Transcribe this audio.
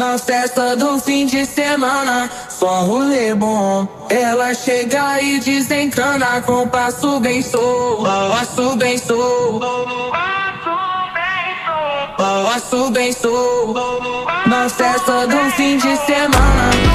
Na festa do fim de semana, só rolê bom. Ela chega e desencana com passo bem solto, passo bem solto, passo bem solto. Na festa do fim de semana.